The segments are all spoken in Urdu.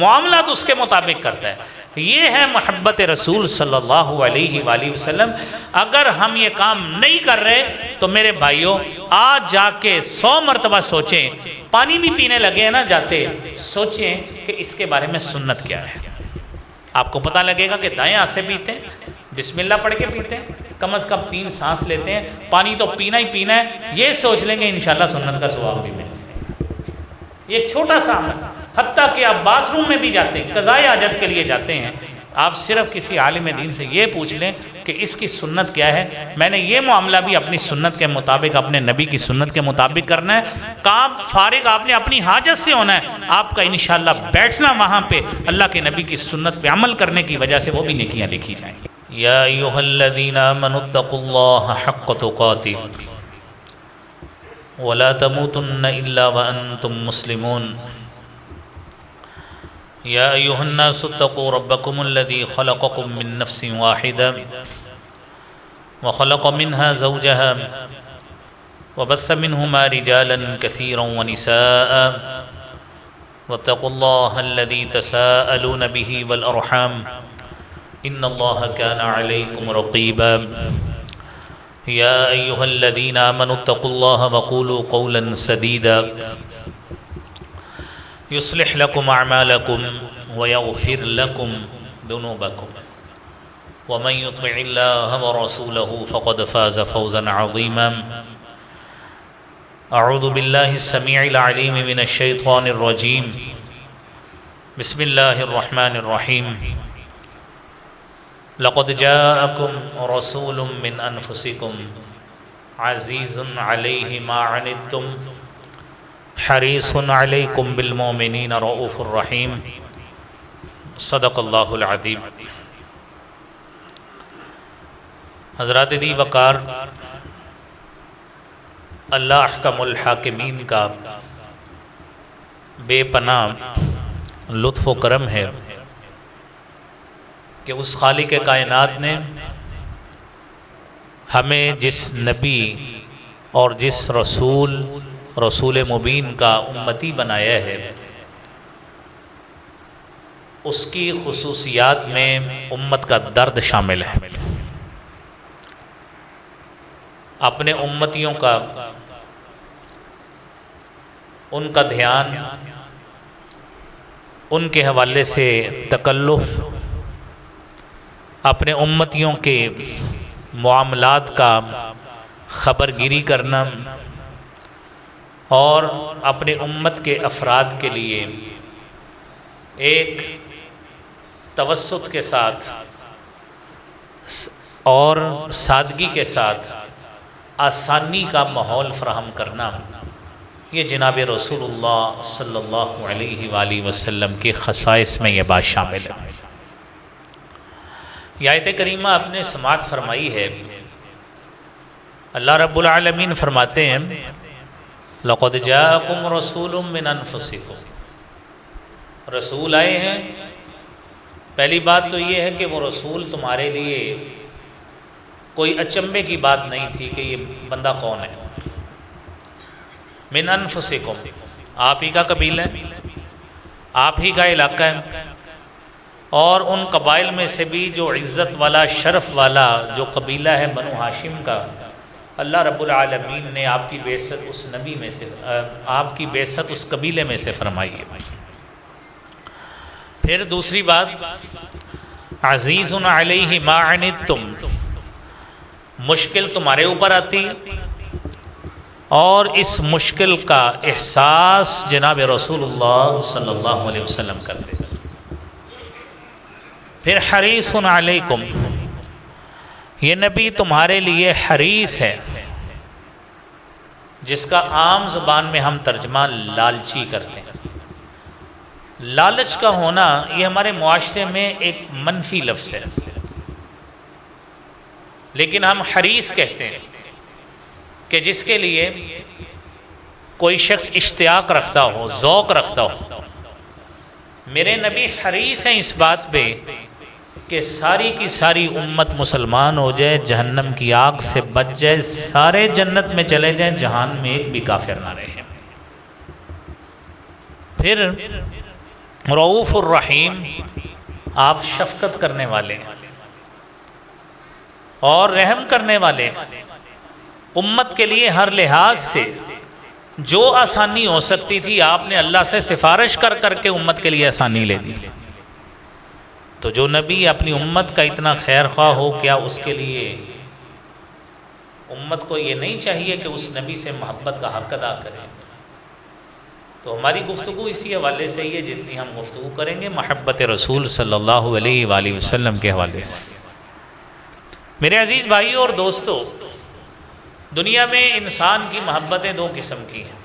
معاملات اس کے مطابق کرتا ہے۔ یہ ہے محبت رسول صلی اللہ علیہ وآلہ وسلم۔ اگر ہم یہ کام نہیں کر رہے تو میرے بھائیوں آج جا کے 100 مرتبہ سوچیں، پانی بھی پینے لگے ہیں نا جاتے، سوچیں کہ اس کے بارے میں سنت کیا ہے۔ آپ کو پتہ لگے گا کہ دائیں ہاتھ سے پیتے ہیں، بسم اللہ پڑھ کے پیتے ہیں، کم از کم 3 سانس لیتے ہیں، پانی تو پینا ہی پینا ہے، یہ سوچ لیں گے انشاءاللہ سنت کا ثواب بھی مل جائے گا۔ یہ ایک چھوٹا سا عمل، حتیٰ کہ آپ باتھ روم میں بھی جاتے ہیں، قضاء حاجت کے لیے جاتے ہیں، آپ صرف کسی عالم دین سے یہ پوچھ لیں کہ اس کی سنت کیا ہے، میں نے یہ معاملہ بھی اپنی سنت کے مطابق، اپنے نبی کی سنت کے مطابق کرنا ہے۔ کام فارغ آپ نے اپنی حاجت سے ہونا ہے، آپ کا انشاءاللہ بیٹھنا وہاں پہ اللہ کے نبی کی سنت پہ عمل کرنے کی وجہ سے وہ بھی نیکیاں لکھی جائیں گی۔ یا ایھا الذین آمنوا اتقوا اللہ حق تقاتہ ولا تموتن الا وانتم مسلمون۔ یا ایھا الناس اتقوا ربکم الذی خلقکم من نفس واحدہ وخلق منها زوجها وبث منهما رجالا كثيرا ونساء واتقوا الله الذي تساءلون به والأرحام إن الله كان عليكم رقيبا يا أيها الذين آمنوا اتقوا الله وقولوا قولا سديدا يصلح لكم أعمالكم ويغفر لكم ذنوبكم ومن يطع الله ورسوله فقد فاز فوزا عظيما۔ اعوذ باللہ السمیع العلیم من الشیطان الرجیم، بسم اللہ الرحمن الرحیم۔ لقد جاءکم رسول من انفسکم عزیز علیہ ما عنتم حریص علیکم بالمؤمنین رؤوف الرحیم۔ صدق اللہ العظیم۔ حضرات دی وقار، اللہ احکم الحاکمین کا بے پناہ لطف و کرم ہے کہ اس خالق کائنات نے ہمیں جس نبی اور جس رسول مبین کا امتی بنایا ہے، اس کی خصوصیات میں امت کا درد شامل ہے۔ اپنے امتیوں کا، ان کا دھیان، ان کے حوالے سے تکلف، اپنے امتیوں کے معاملات کا خبر گیری کرنا اور اپنے امت کے افراد کے لیے ایک توسط کے ساتھ اور سادگی کے ساتھ آسانی کا ماحول فراہم کرنا، یہ جناب رسول اللہ صلی اللہ علیہ وآلہ وسلم کے خصائص میں یہ بات شامل ہے۔ یہ آیت کریمہ آپ نے سماعت فرمائی ہے، اللہ رب العالمین فرماتے ہیں لَقَدْ جَاءَكُمْ رَسُولٌ مِّنْ أَنفُسِكُمْ، رسول آئے ہیں۔ پہلی بات تو یہ ہے کہ وہ رسول تمہارے لیے کوئی اچنبے کی بات نہیں تھی کہ یہ بندہ کون ہے۔ من انفسکم، آپ ہی کا قبیلہ ہے، آپ ہی کا علاقہ ہے، اور ان قبائل میں سے بھی جو عزت والا، شرف والا جو قبیلہ ہے بنو ہاشم کا، اللہ رب العالمین نے آپ کی بعثت اس نبی میں سے، آپ کی بعثت اس قبیلے میں سے فرمائی ہے۔ پھر دوسری بات، عزیز علیہ ما عنتم، مشکل تمہارے اوپر آتی ہے اور اس مشکل کا احساس جناب رسول اللہ صلی اللہ علیہ وسلم کرتے ہیں۔ پھر حریص علیکم، یہ نبی تمہارے لیے حریص ہے، جس کا عام زبان میں ہم ترجمہ لالچی کرتے ہیں۔ لالچ کا ہونا یہ ہمارے معاشرے میں ایک منفی لفظ ہے، لیکن ہم حریص کہتے ہیں کہ جس کے لیے کوئی شخص اشتیاق رکھتا ہو، ذوق رکھتا ہو۔ میرے نبی حریص ہیں اس بات پہ کہ ساری کی ساری امت مسلمان ہو جائے، جہنم کی آگ سے بچ جائے، سارے جنت میں چلے جائیں، جہان میں ایک بھی کافر نہ رہے۔ پھر رؤوف الرحیم، آپ شفقت کرنے والے اور رحم کرنے والے، امت کے لیے ہر لحاظ سے جو آسانی ہو سکتی تھی آپ نے اللہ سے سفارش کر کر کے امت کے لیے آسانی لے دی۔ تو جو نبی اپنی امت کا اتنا خیر خواہ ہو، کیا اس کے لیے امت کو یہ نہیں چاہیے کہ اس نبی سے محبت کا حق ادا کریں؟ تو ہماری گفتگو اسی حوالے سے ہی ہے، جتنی ہم گفتگو کریں گے محبت رسول صلی اللہ علیہ وآلہ وسلم کے حوالے سے۔ میرے عزیز بھائیوں اور دوستو، دنیا میں انسان کی محبتیں دو قسم کی ہیں۔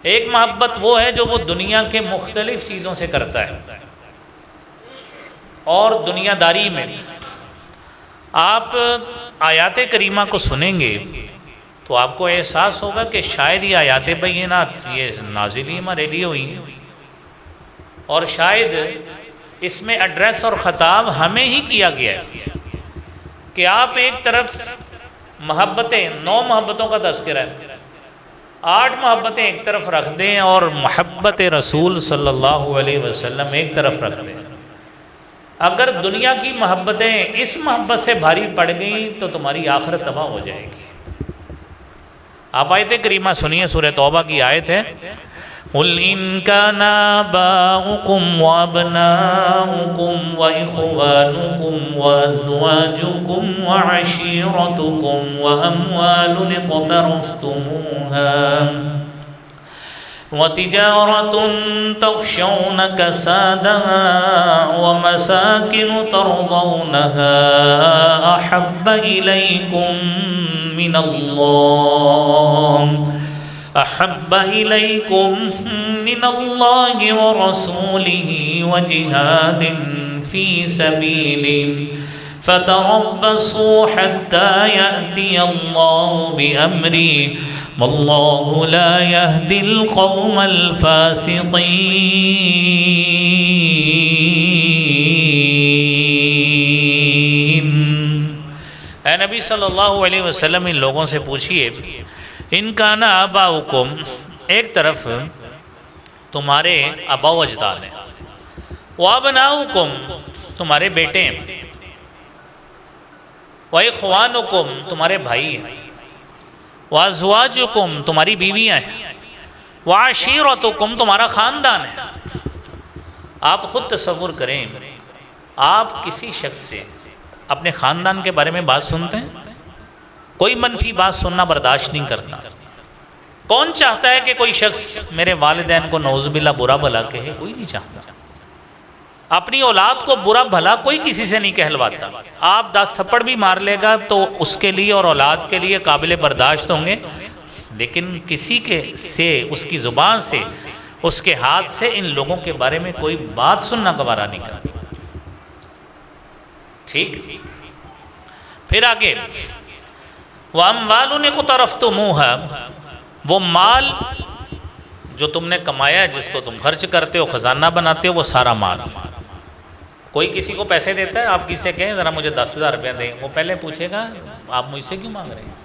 ایک محبت وہ ہے جو وہ دنیا کے مختلف چیزوں سے کرتا ہے، اور دنیا داری میں آپ آیات کریمہ کو سنیں گے تو آپ کو احساس ہوگا کہ شاید یہ آیات بینات یہ نازل ہی ہمارے لیے ہوئی ہیں، اور شاید اس میں ایڈریس اور خطاب ہمیں ہی کیا گیا ہے کہ آپ ایک طرف محبتیں 9 محبتوں کا تذکرہ ہے، 8 محبتیں ایک طرف رکھ دیں اور محبت رسول صلی اللہ علیہ وسلم ایک طرف رکھ دیں۔ اگر دنیا کی محبتیں اس محبت سے بھاری پڑ گئیں تو تمہاری آخرت تباہ ہو جائے گی۔ آپ آیت کریمہ سنیے، سورہ توبہ کی آیت ہے، قُلْ إِنْ كَانَ آبَاؤُكُمْ وَأَبْنَاؤُكُمْ وَإِخْوَانُكُمْ وَأَزْوَاجُكُمْ وَعَشِيرَتُكُمْ وَأَمْوَالٌ اقْتَرَفْتُمُوهَا وَتِجَارَةٌ تَخْشَوْنَ كَسَادَهَا وَمَسَاكِنُ تَرْضَوْنَهَا أَحَبَّ إِلَيْكُم مِّنَ اللَّهِ وَرَسُولِهِ وَجِهَادٍ فِي سَبِيلِهِ فَتَرَبَّصُوا حَتَّى يَأْتِيَ اللَّهُ بِأَمْرِهِ وَاللَّهُ لَا يَهْدِي الْقَوْمَ الْفَاسِقِينَ۔ اے نبی صلی اللہ علیہ وسلم ان لوگوں سے پوچھئے، ان کان آباؤکم، ایک طرف تمہارے آبا و اجداد ہیں، وابناؤکم، تمہارے بیٹے ہیں، واخوانکم، تمہارے بھائی ہیں، وازواجکم، تمہاری بیویاں ہیں، وعشیرتکم، تمہارا خاندان ہے۔ آپ خود تصور کریں، آپ کسی شخص سے اپنے خاندان کے بارے میں بات سنتے ہیں؟ کوئی منفی بات سننا برداشت نہیں کرتا۔ کون چاہتا ہے کہ کوئی شخص میرے والدین کو نعوذ باللہ برا بھلا کہے؟ کوئی نہیں چاہتا۔ اپنی اولاد کو برا بھلا کوئی کسی سے نہیں کہلواتا۔ آپ 10 تھپڑ بھی مار لے گا تو اس کے لیے اور اولاد کے لیے قابل برداشت ہوں گے، لیکن کسی کے سے، اس کی زبان سے، اس کے ہاتھ سے ان لوگوں کے بارے میں کوئی بات سننا گوارا نہیں کرتا۔ ٹھیک، پھر آگے وَأَمْوَالٌ اقْتَرَفْتُمُوهَا، وہ مال جو تم نے کمایا ہے، جس کو تم خرچ کرتے ہو، خزانہ بناتے ہو، وہ سارا مال۔ کوئی کسی کو پیسے دیتا ہے، آپ کسی سے کہیں ذرا مجھے 10,000 روپیہ دیں، وہ پہلے پوچھے گا آپ مجھ سے کیوں مانگ رہے ہیں،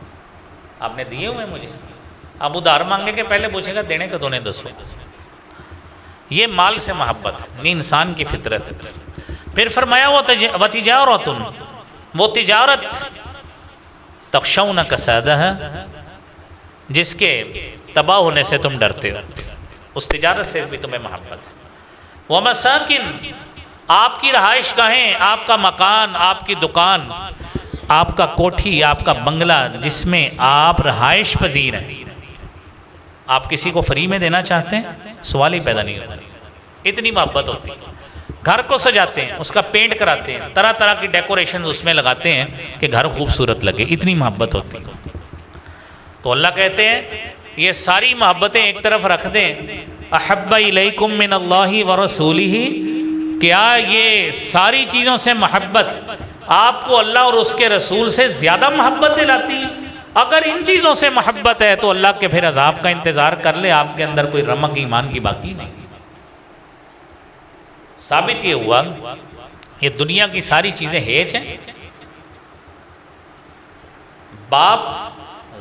آپ نے دیے ہوئے مجھے؟ آپ ادھار مانگے کہ پہلے پوچھے گا دینے کا تو نے دسو۔ یہ مال سے محبت ہے، یہ انسان کی فطرت ہے۔ پھر فرمایا وَتِجَارَةٌ، وہ تجارت، تخشون کسادها، جس کے تباہ ہونے سے تم ڈرتے ہو، اس تجارت سے بھی تمہیں محبت ہے۔ وَمَسَاكِن، آپ کی رہائش گاہیں، آپ کا مکان، آپ کی دکان، آپ کا کوٹھی، آپ کا بنگلہ، جس میں آپ رہائش پذیر ہیں، آپ کسی کو فری میں دینا چاہتے ہیں؟ سوال ہی پیدا نہیں ہوتا۔ اتنی محبت ہوتی ہے۔ گھر کو سجاتے ہیں، اس کا پینٹ کراتے ہیں، طرح طرح کی ڈیکوریشن اس میں لگاتے ہیں کہ گھر خوبصورت لگے، اتنی محبت ہوتی ہے۔ تو اللہ کہتے ہیں یہ ساری محبتیں ایک طرف رکھ دیں، احب الیکم من اللہ ورسولہ، کیا یہ ساری چیزوں سے محبت آپ کو اللہ اور اس کے رسول سے زیادہ محبت دلاتی ہے؟ اگر ان چیزوں سے محبت ہے تو اللہ کے پھر عذاب کا انتظار کر لے، آپ کے اندر کوئی رمق ایمان کی باقی نہیں۔ ثابت یہ ہوا یہ دنیا کی ساری چیزیں ہیچ ہیں۔ باپ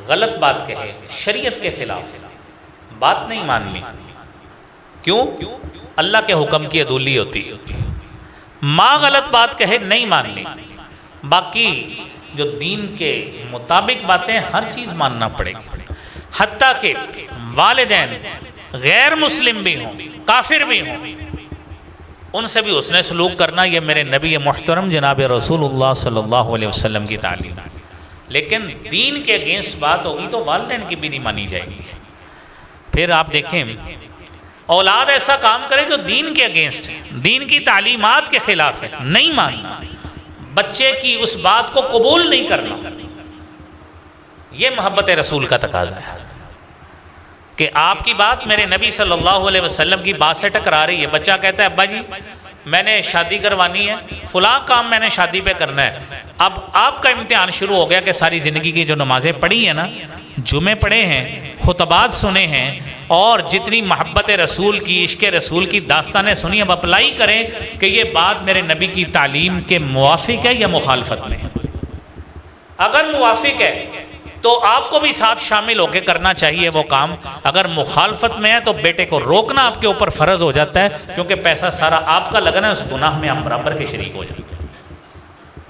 غلط بات کہے، شریعت کے خلاف، بات نہیں ماننی۔ کیوں؟ اللہ کے حکم کی عدولی ہوتی ہے۔ ماں غلط بات کہے نہیں ماننی، باقی جو دین کے مطابق باتیں ہر چیز ماننا پڑے گی، حتیٰ کہ والدین غیر مسلم بھی ہوں، کافر بھی ہوں، ان سے بھی حسن سلوک کرنا، یہ میرے نبی محترم جناب رسول اللہ صلی اللہ علیہ وسلم کی تعلیم ہے۔ لیکن دین کے اگینسٹ بات ہوگی تو والدین کی بھی نہیں مانی جائے گی۔ پھر آپ دیکھیں اولاد ایسا کام کرے جو دین کے اگینسٹ ہے، دین کی تعلیمات کے خلاف ہے، نہیں ماننا، بچے کی اس بات کو قبول نہیں کرنا، یہ محبت رسول کا تقاضا ہے کہ آپ کی بات میرے نبی صلی اللہ علیہ وسلم کی بات سے ٹکرا رہی ہے۔ بچہ کہتا ہے ابا جی میں نے شادی کروانی ہے، فلاں کام میں نے شادی پہ کرنا ہے۔ اب آپ کا امتحان شروع ہو گیا کہ ساری زندگی کی جو نمازیں پڑھی ہیں نا، جمعے پڑھے ہیں، خطبات سنے ہیں، اور جتنی محبت رسول کی، عشق رسول کی داستانیں سنی، اب اپلائی کریں کہ یہ بات میرے نبی کی تعلیم کے موافق ہے یا مخالفت میں ہے۔ اگر موافق ہے تو آپ کو بھی ساتھ شامل ہو کے کرنا چاہیے وہ کام، اگر مخالفت میں ہے تو بیٹے کو روکنا آپ کے اوپر فرض ہو جاتا ہے، کیونکہ پیسہ سارا آپ کا لگنا ہے، اس گناہ میں آپ برابر کے شریک ہو جاتے ہیں۔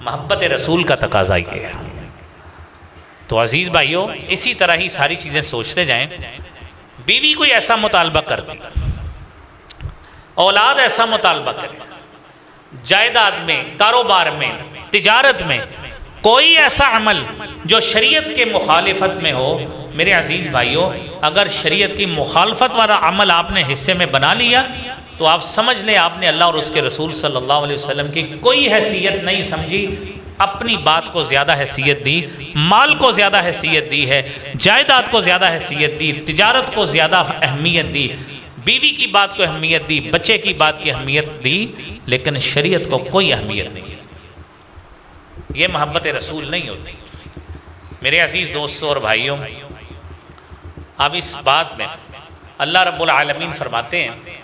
محبت رسول کا تقاضا یہ ہے۔ تو عزیز بھائیو، اسی طرح ہی ساری چیزیں سوچتے جائیں۔ بیوی کوئی ایسا مطالبہ کرتی، اولاد ایسا مطالبہ کرے، جائیداد میں، کاروبار میں، تجارت میں کوئی ایسا عمل جو شریعت کے مخالفت میں ہو، میرے عزیز بھائیو اگر شریعت کی مخالفت والا عمل آپ نے حصے میں بنا لیا تو آپ سمجھ لیں آپ نے اللہ اور اس کے رسول صلی اللہ علیہ وسلم کی کوئی حیثیت نہیں سمجھی، اپنی بات کو زیادہ حیثیت دی، مال کو زیادہ حیثیت دی ہے، جائیداد کو زیادہ حیثیت دی، تجارت کو زیادہ اہمیت دی، بیوی کی بات کو اہمیت دی، بچے کی بات کی اہمیت دی، لیکن شریعت کو کوئی اہمیت نہیں ہے۔ یہ محبت رسول نہیں ہوتی۔ میرے عزیز دوستوں اور بھائیوں، اب اس بات میں اللہ رب العالمین فرماتے ہیں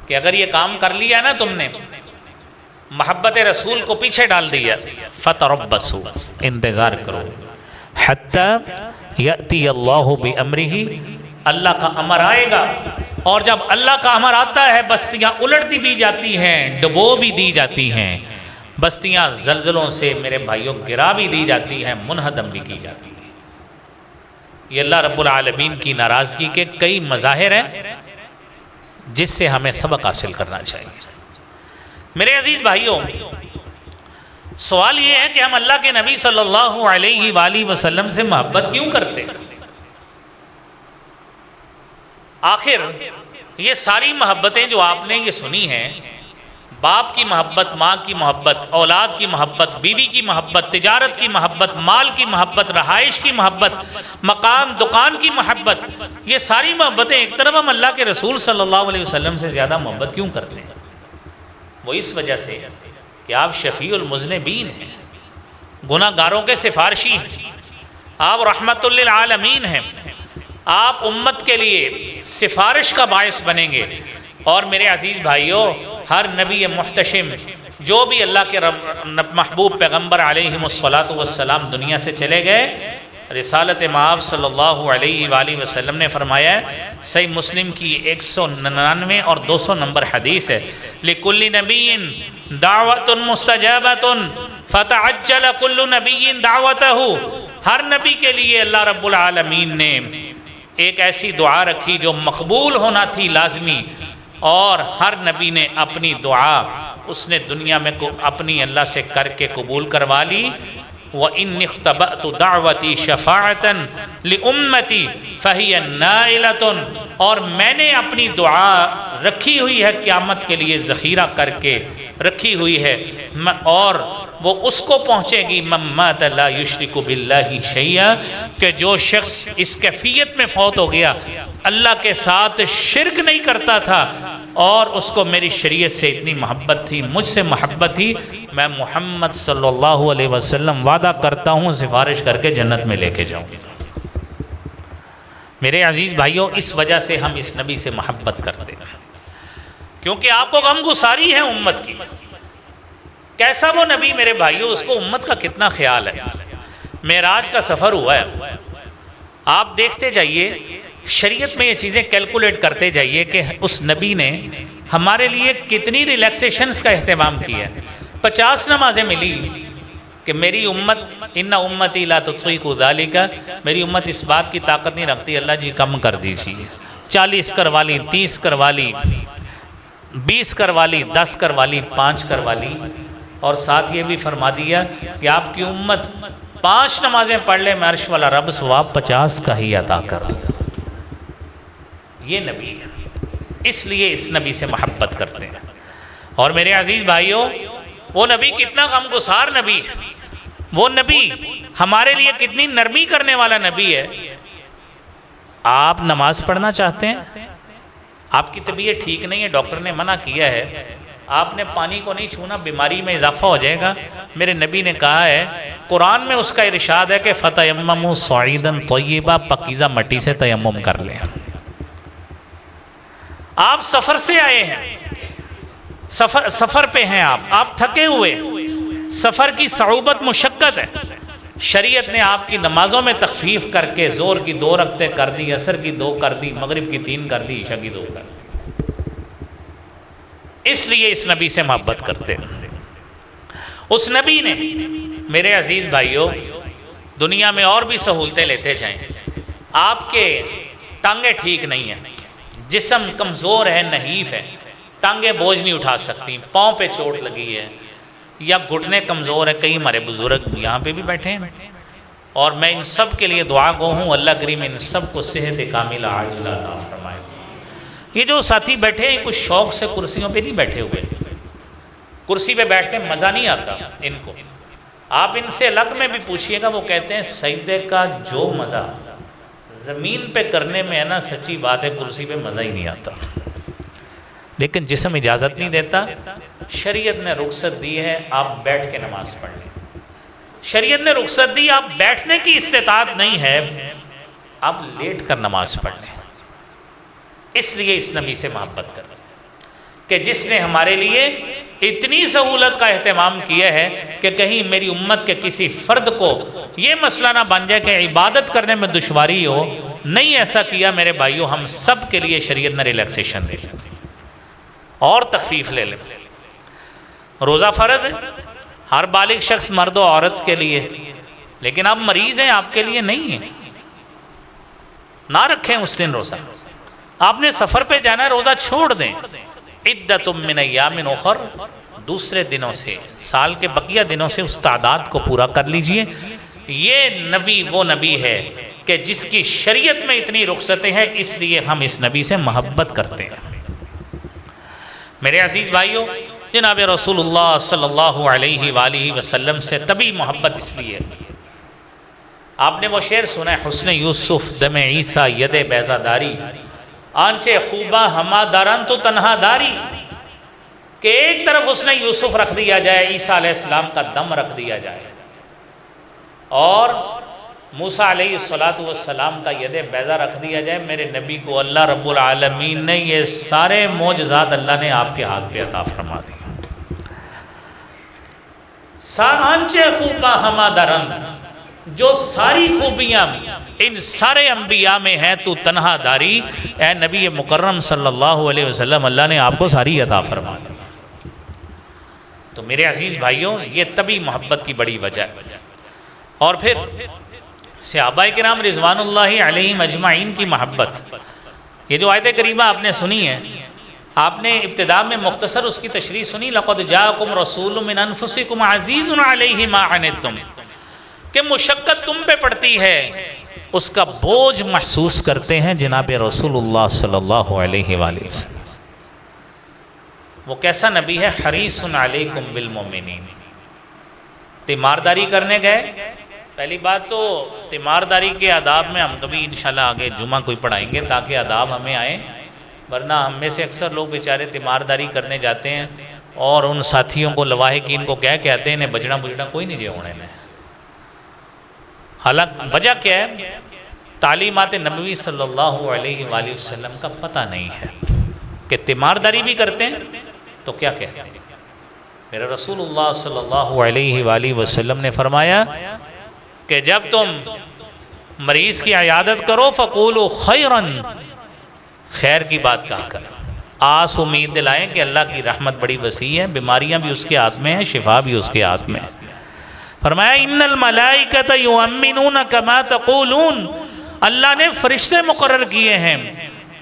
کہ اگر یہ کام کر لیا نا تم نے، محبت رسول کو پیچھے ڈال دیا، فَتَرَبَّصُوا، انتظار کرو، حَتَّى يَأْتِيَ اللَّهُ بِأَمْرِهِ، اللہ کا امر آئے گا، اور جب اللہ کا امر آتا ہے بستیاں الٹ بھی جاتی ہیں، ڈبو بھی دی جاتی ہیں، بستیاں زلزلوں سے میرے بھائیوں گرا بھی دی جاتی ہیں، منہدم بھی کی جاتی ہیں۔ یہ اللہ رب العالمین کی ناراضگی کے کئی مظاہر ہیں جس سے ہمیں سبق حاصل کرنا چاہیے۔ میرے عزیز بھائیوں، سوال یہ ہے کہ ہم اللہ کے نبی صلی اللہ علیہ وآلہ وسلم سے محبت کیوں کرتے ہیں؟ آخر یہ ساری محبتیں جو آپ نے یہ سنی ہیں، باپ کی محبت، ماں کی محبت، اولاد کی محبت، بیوی کی محبت، تجارت کی محبت، مال کی محبت، رہائش کی محبت، مکان دکان کی محبت، یہ ساری محبتیں ایک طرف، ہم اللہ کے رسول صلی اللہ علیہ وسلم سے زیادہ محبت کیوں کرتے ہیں؟ وہ اس وجہ سے کہ آپ شفیع المذنبین ہیں، گناہ گاروں کے سفارشی ہیں، آپ رحمت للعالمین ہیں، آپ امت کے لیے سفارش کا باعث بنیں گے۔ اور میرے عزیز بھائیوں، ہر نبی محتشم جو بھی اللہ کے محبوب پیغمبر علیہ الصلاۃ دنیا سے چلے گئے، رسالت مآب صلی اللہ علیہ وآلہ وسلم نے فرمایا ہے، صحیح مسلم کی 199 اور 200 نمبر حدیث ہے، لِكُلِّ نَبِيٍّ دَعْوَةٌ مُسْتَجَابَةٌ فَتَعَجَّلَ كُلُّ نَبِيٍّ دَعْوَتَهُ، ہر نبی کے لیے اللہ رب العالمین نے ایک ایسی دعا رکھی جو مقبول ہونا تھی لازمی، اور ہر نبی نے اپنی دعا اس نے دنیا میں اپنی اللہ سے کر کے قبول کروا لی۔ وَإِنِّ اخْتَبَأْتُ دَعْوَتِي شَفَاعَةً لِأُمَّتِي فَهِيَ نَائِلَةٌ، اور میں نے اپنی دعا رکھی ہوئی ہے قیامت کے لیے ذخیرہ کر کے رکھی ہوئی ہے، اور وہ اس کو پہنچے گی مَن مَاتَ لَا يُشْرِكُ بِاللَّهِ شَيْئًا، کہ جو شخص اس کیفیت میں فوت ہو گیا، اللہ کے ساتھ شرک نہیں کرتا تھا، اور اس کو میری شریعت سے اتنی محبت تھی، مجھ سے محبت تھی، میں محمد صلی اللہ علیہ وسلم وعدہ کرتا ہوں سفارش کر کے جنت میں لے کے جاؤں گا۔ میرے عزیز بھائیوں، اس وجہ سے ہم اس نبی سے محبت کرتے ہیں، کیونکہ آپ کو غم گساری ہے امت کی۔ کیسا وہ نبی میرے بھائیوں، اس کو امت کا کتنا خیال ہے۔ معراج کا سفر ہوا ہے، آپ دیکھتے جائیے، شریعت میں یہ چیزیں کیلکولیٹ کرتے جائیے کہ اس نبی نے ہمارے لیے کتنی ریلیکسیشنز کا اہتمام کیا ہے. 50 نمازیں ملی کہ میری امت ان امتی لا تطیق ذالک، میری امت اس بات کی طاقت نہیں رکھتی، اللہ جی کم کر دیجیے. 40 کروا لی، 30 کروا لی، 20 کروا لی، 10 کروا لی، 5 کروا لی، اور ساتھ یہ بھی فرما دیا کہ آپ کی امت 5 نمازیں پڑھ لے، میں عرش والا رب ثواب 50 کا ہی عطا کر دوں. یہ نبی ہے، اس لیے اس نبی سے محبت کرتے ہیں. اور میرے عزیز بھائیوں، وہ نبی کتنا غمگسار نبی ہے، وہ نبی ہمارے لیے کتنی نرمی کرنے والا نبی ہے. آپ نماز پڑھنا چاہتے ہیں، آپ کی طبیعت ٹھیک نہیں ہے، ڈاکٹر نے منع کیا ہے، آپ نے پانی کو نہیں چھونا، بیماری میں اضافہ ہو جائے گا. میرے نبی نے کہا ہے، قرآن میں اس کا ارشاد ہے کہ فَتَيَمَّمُوا صَعِيدًا طَيِّبًا، پاکیزہ مٹی سے تیمم کر لیں. آپ سفر سے آئے ہیں، سفر پہ ہیں، آپ تھکے ہوئے، سفر کی صعوبت مشقت ہے. شریعت نے آپ کی نمازوں میں تخفیف کر کے زور کی 2 رکعتیں کر دی، عصر کی 2 کر دی، مغرب کی 3 کر دی، عشاء کی 2 کر دی. اس لیے اس نبی سے محبت کرتے ہیں. اس نبی نے میرے عزیز بھائیوں دنیا میں اور بھی سہولتیں لیتے جائیں. آپ کے ٹانگیں ٹھیک نہیں ہیں، جسم کمزور ہے، نحیف ہے، ٹانگیں بوجھ نہیں اٹھا سکتی، پاؤں پہ چوٹ لگی ہے یا گھٹنے کمزور ہیں. کئی ہمارے بزرگ یہاں پہ بھی بیٹھے ہیں، اور میں ان سب کے لیے دعا گو ہوں، اللہ کریم ان سب کو صحت کاملہ عاجلہ عطا فرمائے. یہ جو ساتھی بیٹھے ہیں کچھ شوق سے کرسیوں پہ نہیں بیٹھے ہوئے، کرسی پہ بیٹھ کے مزہ نہیں آتا ان کو. آپ ان سے الگ میں بھی پوچھئے گا، وہ کہتے ہیں سجدے کا جو مزہ زمین پہ کرنے میں ہے نا، سچی بات ہے کرسی پہ مزہ ہی نہیں آتا. لیکن جسم اجازت نہیں دیتا. شریعت نے رخصت دی ہے، آپ بیٹھ کے نماز پڑھ لیں. شریعت نے رخصت دی، آپ بیٹھنے کی استطاعت نہیں ہے، آپ لیٹ کر نماز پڑھ لیں. اس لیے اس نبی سے محبت کرتے ہیں کہ جس نے ہمارے لیے اتنی سہولت کا اہتمام کیا ہے کہ کہیں میری امت کے کسی فرد کو یہ مسئلہ نہ بن جائے کہ عبادت کرنے میں دشواری ہو. نہیں ایسا کیا میرے بھائیوں، ہم سب کے لیے شریعت نے ریلیکسیشن دے لیں اور تخفیف لے لیں. روزہ فرض ہے ہر بالغ شخص مرد و عورت کے لیے، لیکن آپ مریض ہیں، آپ کے لیے نہیں ہے، نہ رکھیں اس دن روزہ. آپ نے سفر پہ جانا ہے، روزہ چھوڑ دیں. عدۃ من ایام اخر، دوسرے دنوں سے، سال کے بقیہ دنوں سے اس تعداد کو پورا کر لیجئے. یہ نبی وہ نبی ہے کہ جس کی شریعت میں اتنی رخصتیں ہیں، اس لیے ہم اس نبی سے محبت کرتے ہیں. میرے عزیز بھائیوں، جناب رسول اللہ صلی اللہ علیہ وآلہ وسلم سے طبی محبت اس لیے. آپ نے وہ شعر سنا ہے، حسن یوسف دم عیسیٰ ید بیضہ داری، آنچے خوبہ ہما داران تو تنہا داری. کہ ایک طرف حسن یوسف رکھ دیا جائے، عیسیٰ علیہ السلام کا دم رکھ دیا جائے، اور موسیٰ علیہ السلام کا ید بیضہ رکھ دیا جائے. میرے نبی کو اللہ رب العالمین نے یہ سارے معجزات اللہ نے آپ کے ہاتھ پہ عطا فرما دی. آنچے خوبہ ہما داران، جو ساری خوبیاں ان سارے انبیاء میں ہیں، تو تنہا داری. اے نبی مکرم صلی اللہ علیہ وسلم، اللہ نے آپ کو ساری عطا فرما دی. تو میرے عزیز بھائیوں، یہ طبی محبت کی بڑی وجہ ہے. اور پھر صحابہ کرام رضوان اللہ علیہم اجمعین کی محبت. یہ جو آیت کریمہ آپ نے سنی ہے، آپ نے ابتداء میں مختصر اس کی تشریح سنی، لَقَدْ جَاءَكُمْ رَسُولٌ مِّنْ أَنفُسِكُمْ عَزِيزٌ عَلَيْهِ مَا عَنِتُّمْ، کہ مشقت تم پہ پڑتی ہے، اس کا بوجھ محسوس کرتے ہیں جناب رسول اللہ صلی اللہ علیہ وآلہ وسلم. وہ کیسا نبی ہے، حریص علیکم بالمؤمنین. تیمارداری کرنے گئے. پہلی بات تو تیمارداری کے آداب میں ہم کبھی انشاءاللہ آگے جمعہ کوئی پڑھائیں گے تاکہ آداب ہمیں آئیں، ورنہ ہم میں سے اکثر لوگ بیچارے تیمارداری کرنے جاتے ہیں اور ان ساتھیوں کو لواحقین کو کہہ کہتے ہیں انہیں بچنا کوئی نہیں جے ہونے میں. حالانکہ وجہ کیا ہے، تعلیمات نبوی صلی اللہ علیہ وآلہ وسلم کا پتہ نہیں ہے کہ تیمارداری بھی کرتے ہیں تو کیا کہتے ہیں. میرا رسول اللہ صلی اللہ علیہ وآلہ وسلم نے فرمایا کہ جب تم مریض کی عیادت کرو فقولوا خیرا، خیر کی بات کہا کرو. آس امید دلائیں کہ اللہ کی رحمت بڑی وسیع ہے، بیماریاں بھی اس کے ہاتھ میں ہیں، شفا بھی اس کے ہاتھ میں ہے۔ فرمایا ان الملائکۃ یؤمنون کما تقولون، اللہ نے فرشتے مقرر کیے ہیں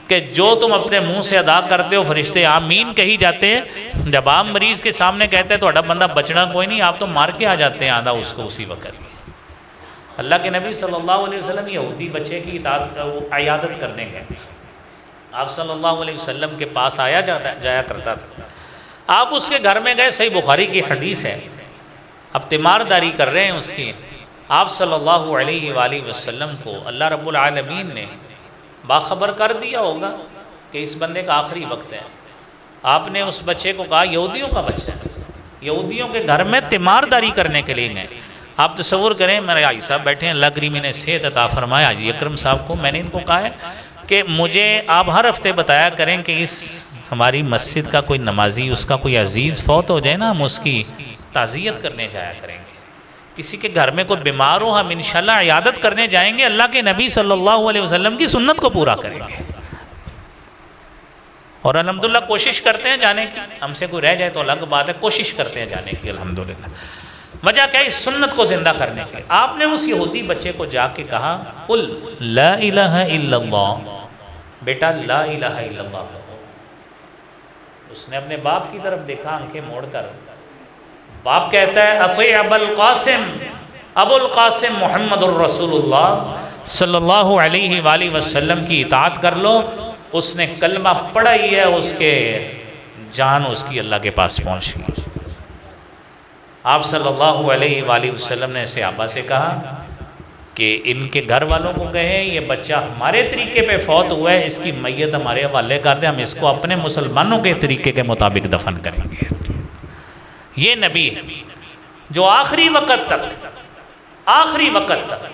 کہ جو تم اپنے منہ سے ادا کرتے ہو فرشتے آمین کہی جاتے ہیں۔ جب آپ مریض کے سامنے کہتے ہیں تھوڑا بندہ بچنا کوئی نہیں، آپ تو مار کے آ جاتے ہیں آدھا اس کو اسی وقت۔ اللہ کے نبی صلی اللہ علیہ وسلم یہودی بچے کی عیادت کرنے گئے، آپ صلی اللہ علیہ وسلم کے پاس آیا جایا کرتا تھا، آپ اس کے گھر میں گئے، صحیح بخاری کی حدیث ہے، اب تیمارداری کر رہے ہیں اس کی۔ آپ صلی اللہ علیہ وآلہ وسلم کو اللہ رب العالمین نے باخبر کر دیا ہوگا کہ اس بندے کا آخری وقت ہے۔ آپ نے اس بچے کو کہا یہودیوں کا بچہ ہے، یہودیوں کے گھر میں تیمارداری کرنے کے لیے گئے۔ آپ تصور کریں میرے آئی صاحب بیٹھے ہیں، اللہ کریم انہیں صحت عطا فرمائے، حاجی اکرم صاحب کو، میں نے ان کو کہا ہے کہ مجھے آپ ہر ہفتے بتایا کریں کہ اس ہماری مسجد کا کوئی نمازی، اس کا کوئی عزیز فوت ہو جائے نا، ہم اس کی تعزیت کرنے جایا کریں گے، کسی کے گھر میں کوئی بیمار ہو ہم انشاءاللہ عیادت کرنے جائیں گے، اللہ کے نبی صلی اللہ علیہ وسلم کی سنت کو پورا کریں گے، اور الحمدللہ کوشش کرتے ہیں جانے کی، ہم سے کوئی رہ جائے تو الگ بات ہے، کوشش کرتے ہیں جانے کی الحمدللہ۔ وجہ کیا ہے؟ اس سنت کو زندہ کرنے کے۔ آپ نے اس یہودی بچے کو جا کے کہا قل لا الہ الا اللہ، بیٹا لا الہ الا اللہ کہو۔ اس نے اپنے باپ کی طرف دیکھا آنکھیں موڑ کر، باپ کہتا ہے اطیع ابا القاسم، ابو القاسم محمد الرسول اللہ صلی اللہ علیہ وآلہ وسلم کی اطاعت کر لو۔ اس نے کلمہ پڑھا ہی ہے، اس کے جان اس کی اللہ کے پاس پہنچ گئی۔ آپ صلی اللہ علیہ وآلہ وسلم نے صحابہ سے کہا کہ ان کے گھر والوں کو کہیں یہ بچہ ہمارے طریقے پہ فوت ہوا ہے، اس کی میت ہمارے حوالے کر دیں، ہم اس کو اپنے مسلمانوں کے طریقے کے مطابق دفن کریں گے۔ یہ نبی ہے جو آخری وقت تک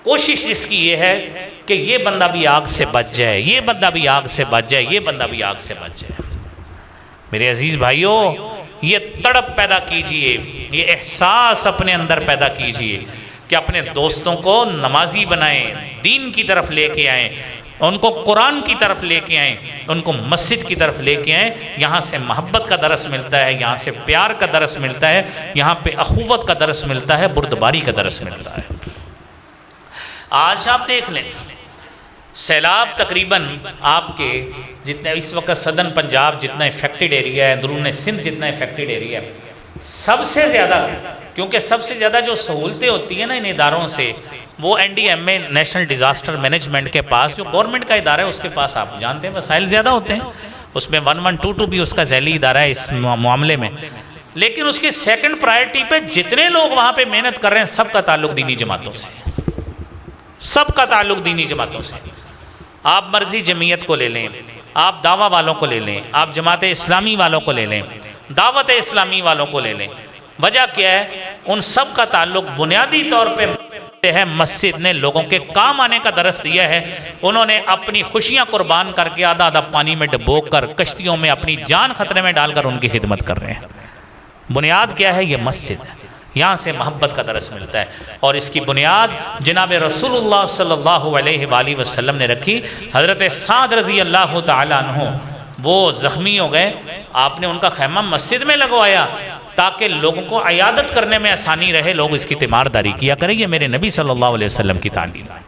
کوشش اس کی یہ ہے کہ یہ بندہ بھی آگ سے بچ جائے، یہ بندہ بھی آگ سے بچ جائے، یہ بندہ بھی آگ سے بچ جائے۔ میرے عزیز بھائیوں، یہ تڑپ پیدا کیجئے، یہ احساس اپنے اندر پیدا کیجئے کہ اپنے دوستوں کو نمازی بنائیں، دین کی طرف لے کے آئیں، ان کو قرآن کی طرف لے کے آئیں، ان کو مسجد کی طرف لے کے آئیں۔ یہاں سے محبت کا درس ملتا ہے، یہاں سے پیار کا درس ملتا ہے، یہاں پہ اخوت کا درس ملتا ہے، بردباری کا درس ملتا ہے۔ آج آپ دیکھ لیں سیلاب تقریباً آپ کے جتنے اس وقت صدن پنجاب جتنا افیکٹڈ ایریا ہے، اندرون سندھ جتنا افیکٹڈ ایریا ہے، سب سے زیادہ، کیونکہ سب سے زیادہ جو سہولتیں ہوتی ہیں نا ان اداروں سے، وہ N D M a national disaster management کے پاس، جو گورنمنٹ کا ادارہ ہے اس کے پاس آپ جانتے ہیں وسائل زیادہ ہوتے ہیں، اس میں 1122 بھی اس کا ذیلی ادارہ ہے اس معاملے میں، لیکن اس کے سیکنڈ پرائرٹی پہ جتنے لوگ وہاں پہ محنت کر رہے ہیں سب کا تعلق دینی جماعتوں سے، سب کا تعلق دینی جماعتوں سے۔ آپ مرضی جمعیت کو لے لیں، آپ دعویٰ والوں کو لے لیں، آپ جماعت اسلامی والوں کو لے لیں، دعوت اسلامی والوں کو لے لیں، وجہ کیا ہے؟ ان سب کا تعلق بنیادی طور پہ ہے مسجد نے لوگوں کے کام آنے کا درس دیا ہے۔ انہوں نے اپنی خوشیاں قربان کر کے آدھا آدھا پانی میں ڈبو کر کشتیوں میں اپنی جان خطرے میں ڈال کر ان کی خدمت کر رہے ہیں۔ بنیاد کیا ہے؟ یہ مسجد ہے، یہاں سے محبت کا درس ملتا ہے، اور اس کی بنیاد جناب رسول اللہ صلی اللہ علیہ وآلہ وسلم نے رکھی۔ حضرت سعد رضی اللہ تعالیٰ عنہ وہ زخمی ہو گئے، آپ نے ان کا خیمہ مسجد میں لگوایا تاکہ لوگوں کو عیادت کرنے میں آسانی رہے، لوگ اس کی تیمارداری کیا کریں۔ یہ میرے نبی صلی اللہ علیہ وسلم کی تعلیم ہے۔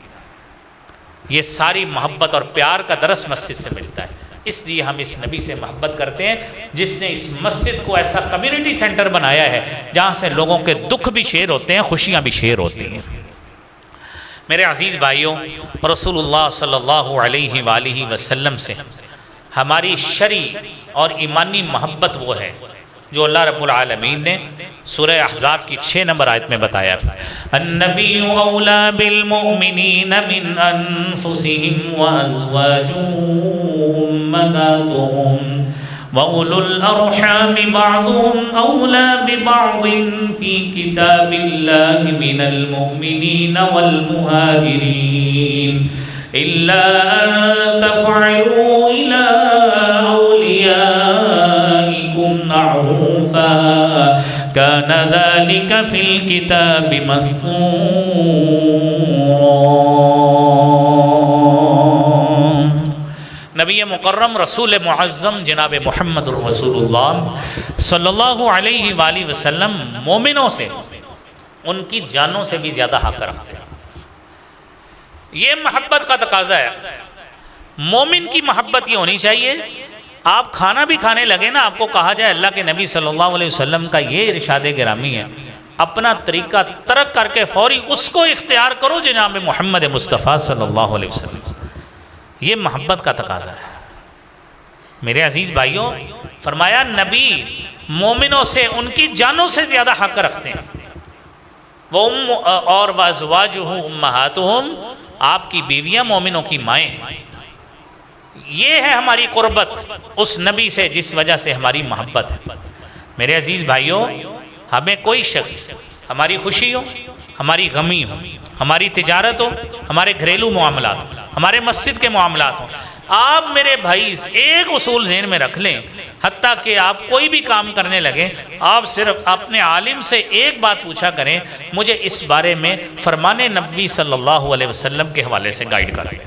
یہ ساری محبت اور پیار کا درس مسجد سے ملتا ہے، اس لیے ہم اس نبی سے محبت کرتے ہیں جس نے اس مسجد کو ایسا کمیونٹی سینٹر بنایا ہے جہاں سے لوگوں کے دکھ بھی شیئر ہوتے ہیں، خوشیاں بھی شیئر ہوتی ہیں۔ میرے عزیز بھائیوں، رسول اللہ صلی اللہ علیہ وآلہ وسلم سے ہماری شرعی اور ایمانی محبت وہ ہے جو اللہ رب العالمین نے سورہ احزاب کی 6 نمبر آیت میں بتایا، النبی اولا بالمؤمنین من انفسهم وازواجهم امہاتهم وَأُولُو الْأَرْحَامِ بَعْضُهُمْ أَوْلَى بِبَعْضٍ فِي كِتَابِ اللَّهِ مِنَ الْمُؤْمِنِينَ وَالْمُهَاجِرِينَ إِلَّا أَن تَفْعَلُوا إِلَىٰ أَوْلِيَائِكُمْ مَعْرُوفًا كَانَ ذَلِكَ فِي الْكِتَابِ مَسْطُورًا۔ نبی مکرم رسول معظم جناب محمد الرسول اللہ صلی اللہ علیہ وآلہ وسلم مومنوں سے ان کی جانوں سے بھی زیادہ حق رکھتے ہیں۔ یہ محبت کا تقاضا ہے۔ مومن کی محبت یہ ہونی چاہیے، آپ کھانا بھی کھانے لگے نا، آپ کو کہا جائے اللہ کے نبی صلی اللہ علیہ وسلم کا یہ ارشاد گرامی ہے، اپنا طریقہ ترک کر کے فوری اس کو اختیار کرو جناب محمد مصطفیٰ صلی اللہ علیہ وسلم۔ یہ محبت کا تقاضا ہے میرے عزیز بھائیوں۔ فرمایا نبی مومنوں سے ان کی جانوں سے زیادہ حق رکھتے ہیں۔ وہ اور وازواجہ امہاتہم، آپ کی بیویاں مومنوں کی مائیں۔ یہ ہے ہماری قربت اس نبی سے جس وجہ سے ہماری محبت ہے۔ میرے عزیز بھائیوں، ہمیں کوئی شخص ہماری خوشی ہو، ہماری غمی ہو، ہماری تجارت ہو، ہمارے گھریلو معاملات ہو، ہمارے مسجد کے معاملات ہوں، آپ میرے بھائی ایک اصول ذہن میں رکھ لیں، حتیٰ کہ آپ کوئی بھی کام کرنے لگے آپ صرف اپنے عالم سے ایک بات پوچھا کریں، مجھے اس بارے میں فرمان نبوی صلی اللہ علیہ وسلم کے حوالے سے گائیڈ کریں۔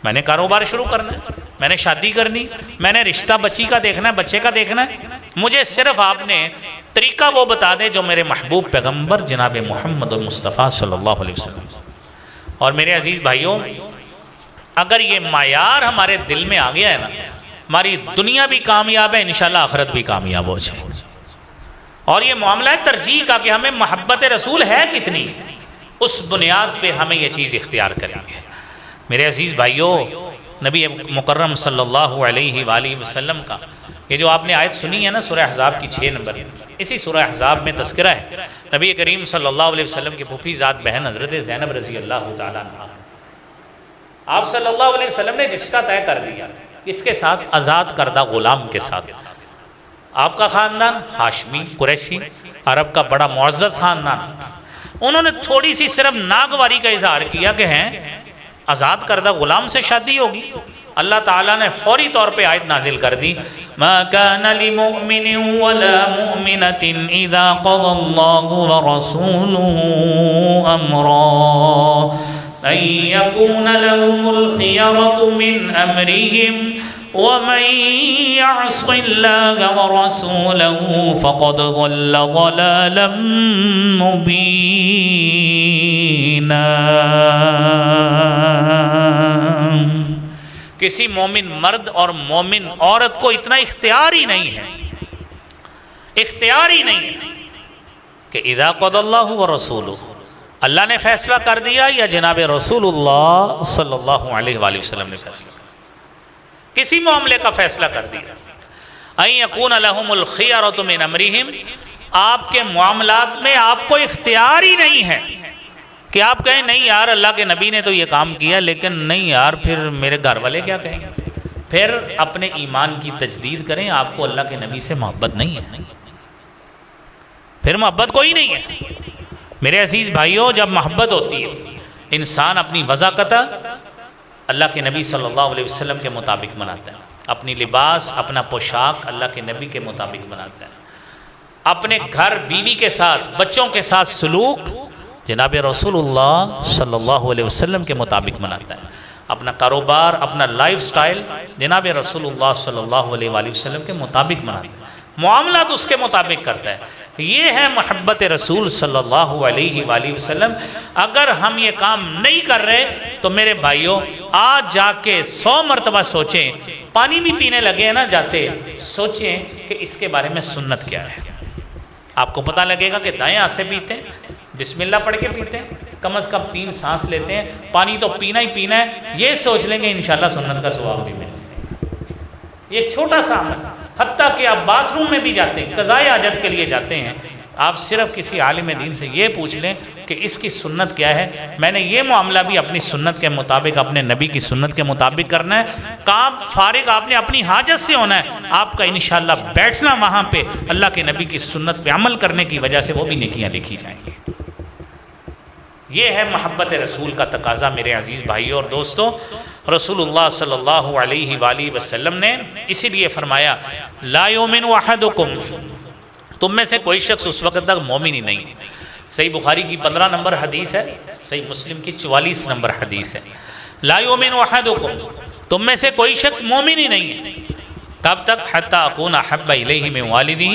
میں نے کاروبار شروع کرنا ہے، میں نے شادی کرنی، میں نے رشتہ بچی کا دیکھنا ہے، بچے کا دیکھنا ہے، مجھے صرف آپ نے طریقہ وہ بتا دیں جو میرے محبوب پیغمبر جناب محمد المصطفیٰ صلی اللہ علیہ وسلم۔ اور میرے عزیز بھائیوں، اگر یہ معیار ہمارے دل میں آ گیا ہے نا، ہماری دنیا بھی کامیاب ہے، انشاءاللہ آخرت بھی کامیاب ہو جائے۔ اور یہ معاملہ ہے ترجیح کا کہ ہمیں محبت رسول ہے کتنی، اس بنیاد پہ ہمیں یہ چیز اختیار کریں گے۔ میرے عزیز بھائیوں، نبی مکرم صلی اللہ علیہ وآلہ وسلم کا یہ جو آپ نے آیت سنی ہے نا سورہ احزاب کی 6 نمبر، اسی سورہ احزاب میں تذکرہ ہے نبی کریم صلی اللہ علیہ وسلم کی پھوپھی ذات بہن حضرت زینب رضی اللہ تعالیٰ عنہ۔ آپ صلی اللہ علیہ وسلم نے رشتہ طے کر دیا اس کے ساتھ، آزاد کردہ غلام کے ساتھ۔ آپ کا خاندان ہاشمی قریشی، عرب کا بڑا معزز خاندان، انہوں نے تھوڑی سی صرف ناگواری کا اظہار کیا کہ ہیں آزاد کردہ غلام سے شادی ہوگی۔ اللہ تعالیٰ نے فوری طور پہ آیت نازل کر دی، ما كان لمؤمن ولا مؤمنة اذا قضى الله ورسوله امرا ان يكون لهم الخيرة من امرهم ومن يعص الله ورسوله فقد ضل ضلالا مبينا۔ کسی مومن مرد اور مومن عورت کو اتنا اختیار ہی نہیں ہے، اختیار ہی نہیں ہے کہ اذا قضى اللہ ورسولہ، اللہ نے فیصلہ کر دیا یا جناب رسول اللہ صلی اللہ علیہ وآلہ وسلم نے فیصلہ کر دیا، کسی معاملے کا فیصلہ کر دیا، ان یکون لہم الخیرۃ من امرہم، آپ کے معاملات میں آپ کو اختیار ہی نہیں ہے کہ آپ کہیں نہیں یار اللہ کے نبی نے تو یہ کام کیا لیکن نہیں یار پھر میرے گھر والے کیا کہیں گے۔ پھر اپنے ایمان کی تجدید کریں، آپ کو اللہ کے نبی سے محبت نہیں ہے، پھر محبت کوئی نہیں ہے۔ میرے عزیز بھائیوں، جب محبت ہوتی ہے انسان اپنی وضاقت اللہ کے نبی صلی اللہ علیہ وسلم کے مطابق بناتا ہے، اپنی لباس اپنا پوشاک اللہ کے نبی کے مطابق بناتا ہے، اپنے گھر بیوی کے ساتھ بچوں کے ساتھ سلوک جناب رسول اللہ صلی اللہ علیہ وسلم کے مطابق بناتا ہے، اپنا کاروبار اپنا لائف سٹائل جناب رسول اللہ صلی اللہ علیہ وآلہ وسلم کے مطابق بناتا ہے، معاملات اس کے مطابق کرتا ہے۔ یہ ہے محبت رسول صلی اللہ علیہ وآلہ وسلم۔ اگر ہم یہ کام نہیں کر رہے تو میرے بھائیوں آج جا کے 100 مرتبہ سوچیں، پانی بھی پینے لگے ہیں نا جاتے، سوچیں کہ اس کے بارے میں سنت کیا ہے۔ آپ کو پتہ لگے گا کہ دائیں ہاتھ سے پیتے ہیں، بسم اللہ پڑھ کے پیتے ہیں، کم از کم 3 سانس لیتے ہیں، پانی تو پینا ہی پینا ہے، یہ سوچ لیں گے انشاءاللہ سنت کا ثواب بھی ملے۔ یہ چھوٹا سا عمل، حتیٰ کہ آپ باتھ روم میں بھی جاتے ہیں، قضائے حاجت کے لیے جاتے ہیں، آپ صرف کسی عالم دین سے یہ پوچھ لیں کہ اس کی سنت کیا ہے، میں نے یہ معاملہ بھی اپنی سنت کے مطابق اپنے نبی کی سنت کے مطابق کرنا ہے، کام فارغ آپ نے اپنی حاجت سے ہونا ہے، آپ کا انشاءاللہ بیٹھنا وہاں پہ اللہ کے نبی کی سنت پہ عمل کرنے کی وجہ سے وہ بھی نیکیاں لکھی جائیں گی۔ یہ ہے محبت رسول کا تقاضا میرے عزیز بھائیوں اور دوستوں۔ رسول اللہ صلی اللہ علیہ وآلہ وسلم نے اسی لیے فرمایا لا یؤمن احدکم، تم میں سے کوئی شخص اس وقت تک مومن ہی نہیں ہے۔ صحیح بخاری کی 15 نمبر حدیث ہے، صحیح مسلم کی 44 نمبر حدیث ہے۔ لا یؤمن احدکم، تم میں سے کوئی شخص مومن ہی نہیں ہے. کب تک؟ حتی اکون احب الیہ من والدہ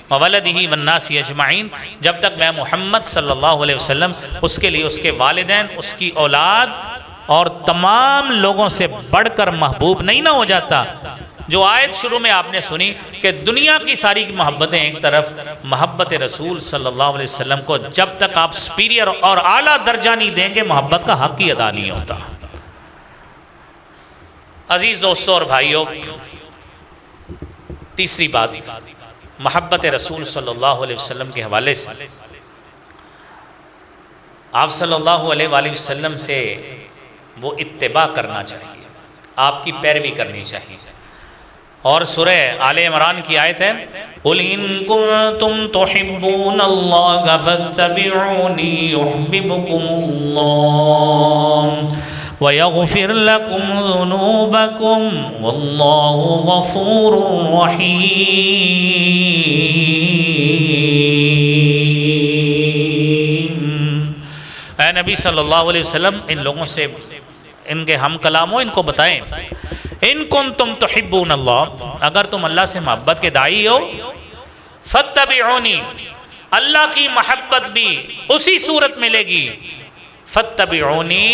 وولدہ والناس اجمعین، جب تک میں محمد صلی اللہ علیہ وسلم اس کے لیے اس کے والدین، اس کی اولاد اور تمام لوگوں سے بڑھ کر محبوب نہیں نہ ہو جاتا. جو آیت شروع میں آپ نے سنی کہ دنیا کی ساری محبتیں ایک طرف، محبت رسول صلی اللہ علیہ وسلم کو جب تک آپ سپیریئر اور اعلیٰ درجہ نہیں دیں گے محبت کا حق ہی ادا نہیں ہوتا. عزیز دوستوں اور بھائیوں، تیسری بات محبت رسول صلی اللہ علیہ وسلم کے حوالے سے، آپ صلی اللہ علیہ وآلہ وسلم سے وہ اتباع کرنا چاہیے، آپ کی پیروی کرنی چاہیے. اور سورہ آل عمران کی آیت ہے قُلْ إِن كُنتُمْ تُحِبُّونَ اللَّهَ فَاتَّبِعُونِي يُحْبِبْكُمُ اللَّهُ وَيَغْفِرْ لَكُمْ ذُنُوبَكُمْ وَاللَّهُ غَفُورٌ رَحِيمٌ. اے نبی صلی اللہ علیہ وسلم ان لوگوں سے، ان کے ہم کلام ہو، ان کو بتائیں ان کنتم تحبون اللہ، اگر تم اللہ سے محبت کے داعی ہو، فاتبعونی، اللہ کی محبت بھی اسی صورت ملے گی، فاتبعونی،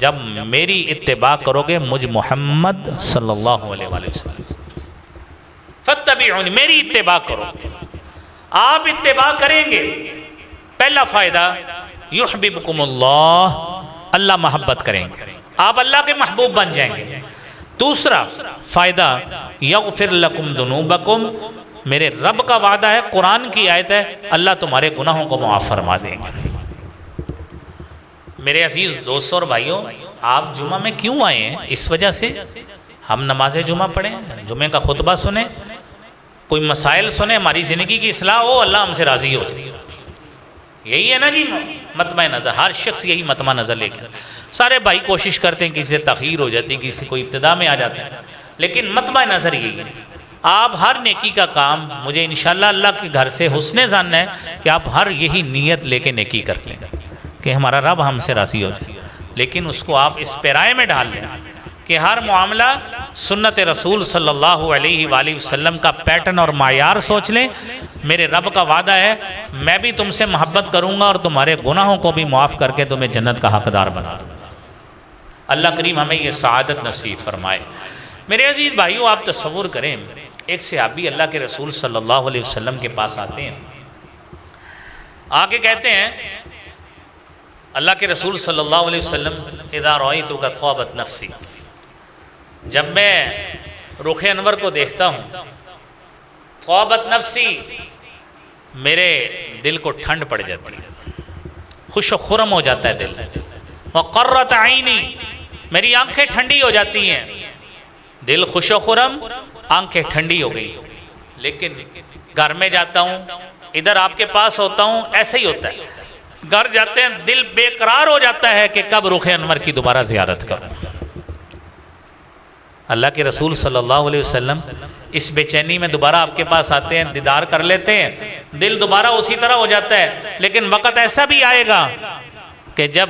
جب میری اتباع کرو گے مجھ محمد صلی اللہ علیہ وآلہ وسلم. فاتبعونی، میری اتباع کرو. آپ اتباع کریں گے، پہلا فائدہ یحببکم اللہ، اللہ محبت کریں گے، آپ اللہ کے محبوب بن جائیں گے. دوسرا فائدہ یغفر لکم ذنوبکم، میرے رب کا وعدہ ہے، قرآن کی آیت ہے، اللہ تمہارے گناہوں کو معاف فرما دیں گے. میرے عزیز دوستوں اور بھائیوں، آپ جمعہ میں کیوں آئے ہیں؟ اس وجہ سے ہم نماز جمعہ پڑھیں، جمعہ کا خطبہ سنیں، کوئی مسائل سنیں، ہماری زندگی کی اصلاح ہو، اللہ ہم سے راضی ہو جائے. یہی ہے نا جی مطمع نظر، ہر شخص یہی مطمع نظر لے کے. سارے بھائی کوشش کرتے ہیں، کسی سے تاخیر ہو جاتی ہے، کسی کوئی ابتدا میں آ جاتا ہے، لیکن مطمع نظر یہی ہے. آپ ہر نیکی کا کام، مجھے انشاءاللہ اللہ کے گھر سے حسن ظن ہے کہ آپ ہر یہی نیت لے کے نیکی کرتے ہیں کہ ہمارا رب ہم سے راضی ہو جائے. لیکن اس کو آپ اس پیرائے میں ڈال لیں کہ ہر معاملہ سنت رسول صلی اللہ علیہ وآلہ وسلم کا پیٹرن اور معیار سوچ لیں. میرے رب کا وعدہ ہے میں بھی تم سے محبت کروں گا اور تمہارے گناہوں کو بھی معاف کر کے تمہیں جنت کا حقدار بنا دوں گا. اللہ کریم ہمیں یہ سعادت نصیب فرمائے. میرے عزیز بھائیوں، آپ تصور کریں، ایک صحابی اللہ کے رسول صلی اللہ علیہ وسلم کے پاس آتے ہیں، آگے کہتے ہیں اللہ کے رسول صلی اللہ علیہ وسلم اذا رأیتک طابت نفسی، جب میں رخ انور کو دیکھتا ہوں، طابت نفسی، میرے دل کو ٹھنڈ پڑ جاتی ہے، خوش و خرم ہو جاتا ہے دل. وقرت عینی، میری آنکھیں ٹھنڈی ہو جاتی ہیں، دل خوش و خرم، آنکھیں ٹھنڈی ہو گئی. لیکن گھر میں جاتا ہوں، ادھر آپ کے پاس ہوتا ہوں، ایسا ہی ہوتا ہے. گھر جاتے ہیں دل بے قرار ہو جاتا ہے کہ کب رخ انور کی دوبارہ زیارت کروں. اللہ کے رسول صلی اللہ علیہ وسلم اس بے چینی میں دوبارہ آپ کے پاس آتے ہیں، دیدار کر لیتے ہیں، دل دوبارہ اسی طرح ہو جاتا ہے. لیکن وقت ایسا بھی آئے گا کہ جب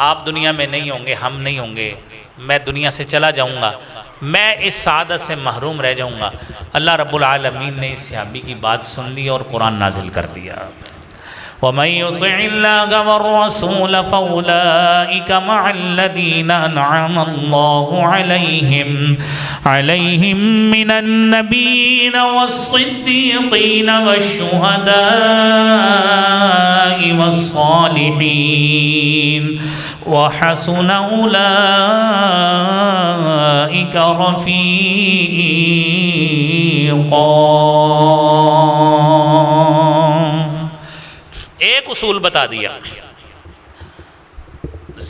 آپ دنیا میں نہیں ہوں گے، ہم نہیں ہوں گے، میں دنیا سے چلا جاؤں گا، میں اس سعادت سے محروم رہ جاؤں گا. اللہ رب العالمین نے اس صحابی کی بات سن لی اور قرآن نازل کر دیا. وَمَن يُطِعِ اللَّهَ وَالرَّسُولَ فَأُولَئِكَ مَعَ الَّذِينَ أَنْعَمَ اللَّهُ عَلَيْهِمْ مِنَ النَّبِيِّينَ وَالصِّدِّيقِينَ وَالشُّهَدَاءِ وَالصَّالِحِينَ وَحَسُنَ أُولَئِكَ رَفِيقًا. ایک اصول بتا دیا،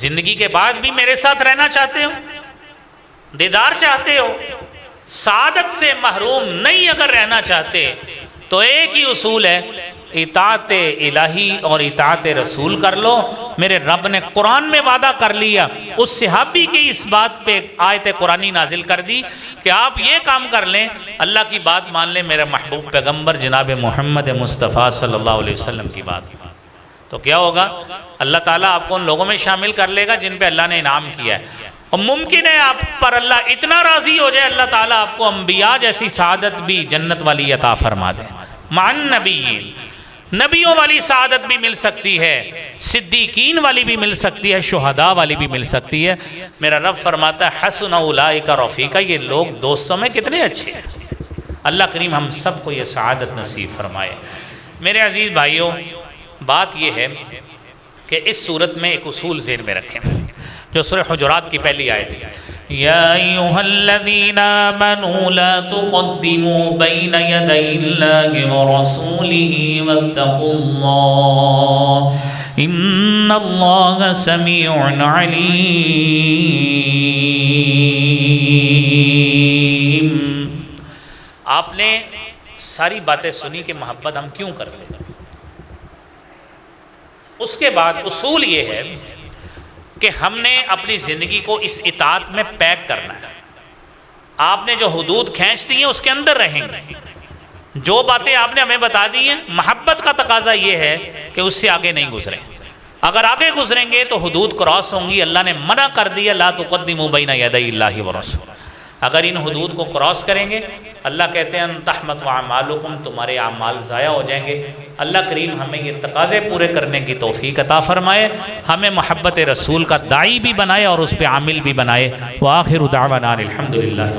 زندگی کے بعد بھی میرے ساتھ رہنا چاہتے ہو، دیدار چاہتے ہو، سعادت سے محروم نہیں اگر رہنا چاہتے، تو ایک ہی اصول ہے، اطاعت الہی اور اطاعت رسول کر لو. میرے رب نے قرآن میں وعدہ کر لیا، اس صحابی کی اس بات پہ آیت قرآنی نازل کر دی کہ آپ یہ کام کر لیں، اللہ کی بات مان لیں، میرے محبوب پیغمبر جناب محمد مصطفیٰ صلی اللہ علیہ وسلم کی بات، تو کیا ہوگا؟ اللہ تعالیٰ آپ کو ان لوگوں میں شامل کر لے گا جن پہ اللہ نے انعام کیا ہے. اور ممکن ہے آپ پر اللہ اتنا راضی ہو جائے، اللہ تعالیٰ آپ کو انبیاء جیسی سعادت بھی جنت والی عطا فرما دے، مع النبیین، نبیوں والی سعادت بھی مل سکتی ہے، صدیقین والی بھی مل سکتی ہے، شہداء والی بھی مل سکتی ہے۔ میرا رب فرماتا ہے حسن اولئک رفیقا، یہ لوگ دوستوں میں کتنے اچھے ہیں۔ اللہ کریم ہم سب کو یہ سعادت نصیب فرمائے۔ میرے عزیز بھائیوں، بات یہ ہے کہ اس صورت میں ایک اصول ذہن میں رکھیں جو سورہ حجرات کی پہلی آیت ہے، یا ایھا الذین آمنوا لا تقدموا بین یدی اللہ ورسولہ واتقوا اللہ ان اللہ سمیع علیم۔ آپ نے ساری باتیں سنی کہ محبت ہم کیوں کرتے ہیں، اس کے بعد اصول یہ ہے کہ ہم نے اپنی زندگی کو اس اطاعت میں پیک کرنا ہے۔ آپ نے جو حدود کھینچ دی ہیں اس کے اندر رہیں گے، جو باتیں آپ نے ہمیں بتا دی ہیں، محبت کا تقاضا یہ ہے کہ اس سے آگے نہیں گزریں۔ اگر آگے گزریں گے تو حدود کراس ہوں گی۔ اللہ نے منع کر دیا لا تقدموا بین یدی اللہ ورسولہ، اگر ان حدود کو کراس کریں گے اللہ کہتے ہیں تحبط اعمالکم، تمہارے اعمال ضائع ہو جائیں گے۔ اللہ کریم ہمیں یہ تقاضے پورے کرنے کی توفیق عطا فرمائے، ہمیں محبت رسول کا داعی بھی بنائے اور اس پہ عامل بھی بنائے۔ وآخر دعوانا الحمدللہ۔